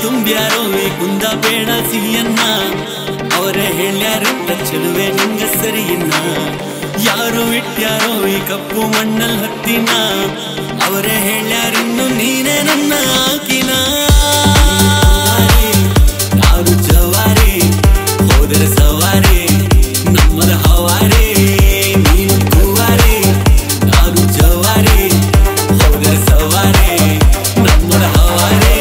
ತುಂಬ್ಯಾರೋ ಈ ಕುಂದ ಬೇಡ ಸಿಹಿಯನ್ನ ಅವರೇ ಹೇಳ್ಯಾರಂತ ಚೆಲುವೆ ನಿಂಗ ಸರಿಯನ್ನ ಯಾರು ಇಟ್ಟ್ಯಾರೋ ಈ ಕಪ್ಪು ಮಣ್ಣಲ್ ಹತ್ತಿನ ಅವರೇ ಹೇಳ್ಯಾರಿನ್ನು ನೀನೇ ನನ್ನ ಆಕಿನ ಯಾರು ಜವಾರಿ ಹೋದರೆ ಸವಾರಿ ನಮ್ಮದ ಹವಾರಿ ನೀನು ಕುವಾರಿ ಯಾರು ಜವಾರಿ ಹೋದರೆ ಸವಾರಿ ನಮ್ಮದ ಹವಾರಿ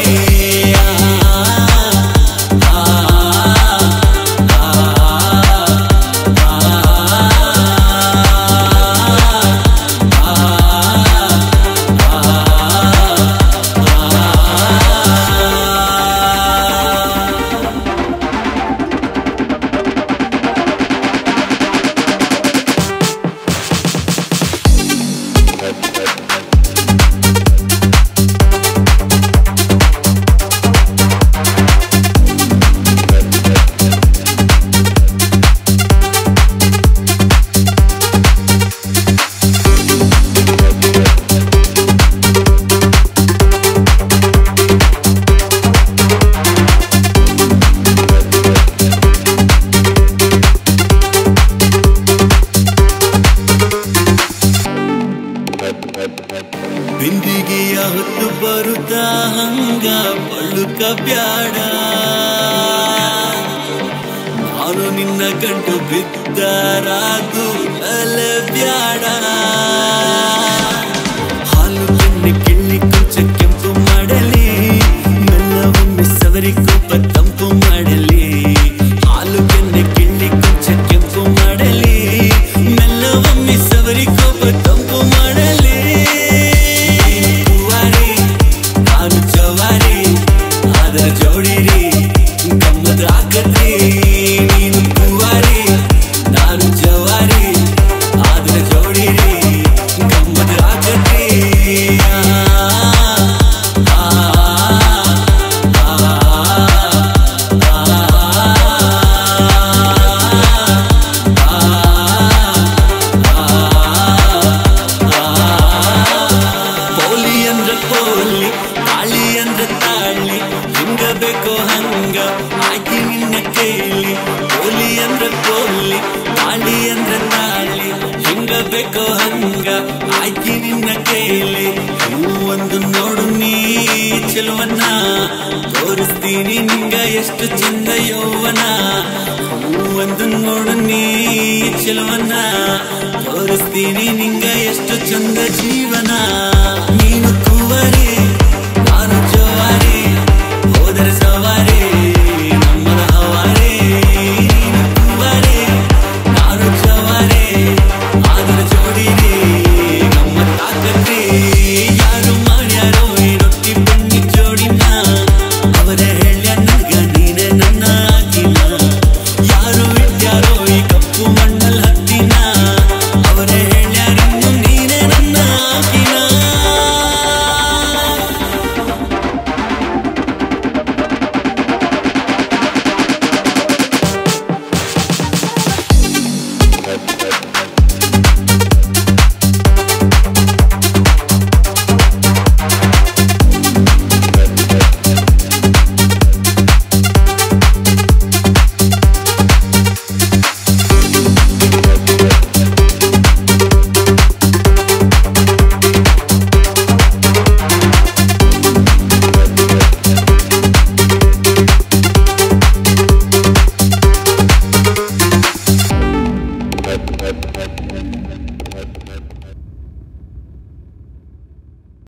ಬಿಂದಿಗೆಯ ಹೊತ್ತು ಬರುತ್ತಾ ಹಂಗ ಬಳುಕ ಬ್ಯಾಡ ನಾನು ನಿನ್ನ ಗಂಟು ಬಿದ್ದರಾದು ಅಲೆ ಬ್ಯಾಡ ಹಾಲು ಕೆನ್ನೆ ಕಿಳ್ಳಿ ಕೊಂಚ ಕೆಂಪು ಮಾಡಲಿ ಮೆಲ್ಲವೊಮ್ಮೆ ಸವರಿ ಕೋಪ ತಂಪು ಮಾಡಲಿ ಹಾಲು ಕೆನ್ನೆ ಕಿಳ್ಳಿ ಕೊಂಚ ಕೆಂಪು ಮಾಡಲಿ ಮೆಲ್ಲವೊಮ್ಮೆ ಸವರಿ ಕೋಪ ತಂಪು ಮಾಡಲಿ ಜೋಡಿರಿ ಗಮ್ಮದ ಆಗತ್ರಿ ನೀನು ಕುವಾರಿ ನಾನು ಜವಾರಿ ಆದ್ರೆ ಜೋಡಿರಿ ಗಮ್ಮದ ಆಗತ್ರಿ ಪೋಲಿ ಅಂದ್ರ ಪೋಲಿ ತಾಳಿ ಅಂದ್ರ ತಾಳಿ ಹಿಂಗ ಬೇಕೋ ಹಂಗ ಆಕಿ ನಿನ್ನ ಕೈಲಿ ಪೋಲಿ ಅಂದ್ರ ಪೋಲಿ ತಾಳಿ ಅಂದ್ರ ತಾಳಿ ಹಿಂಗ ಬೇಕೋ ಹಂಗ ಆಕಿ ನಿನ್ನ ಕೈಲಿ ಒಂದು ನೋಡು ನೀ ಚೆಲುವನ್ನ ತೋರಿಸ್ತೀನಿ ನಿಂಗ ಎಷ್ಟು ಚಂದ ಯೌವನ ಒಂದು ನೋಡು ನೀ ಚೆಲುವನ್ನ ತೋರಿಸ್ತೀನಿ ನಿಂಗ ಎಷ್ಟು ಚಂದ ಜೀವನ